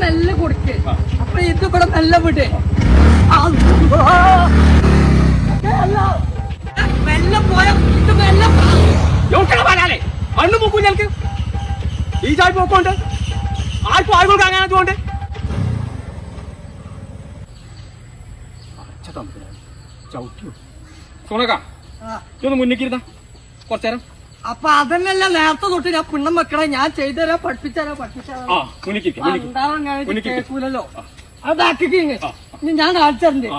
മെല്ലെ കൊടുക്ക്. അപ്പൊ ഇത് ഇവിടെ മെല്ലെ വിട്. മെല്ലെ പോയ ഇത് മെല്ലെ പറയാലേ മണ്ണ് പോക്കും ഞങ്ങൾക്ക് ഈ ചായ പോക്കുണ്ട് ആർക്കും ആളുകൾക്ക് അങ്ങനെ പോണ്ട് ചവിട്ടിയോ സോണക്ക ഇതൊന്ന് മുന്നിക്കിരുന്ന കുറച്ചേരം. അപ്പൊ അതന്നെയല്ല നേരത്തെ തൊട്ട് ഞാൻ പിണ്ണം വെക്കണേ. ഞാൻ ചെയ്തുതരാ പഠിപ്പിച്ചാലോ കേൾക്കൂലല്ലോ. അതാക്കി ഞാൻ കാണിച്ചിട്ടുണ്ട്.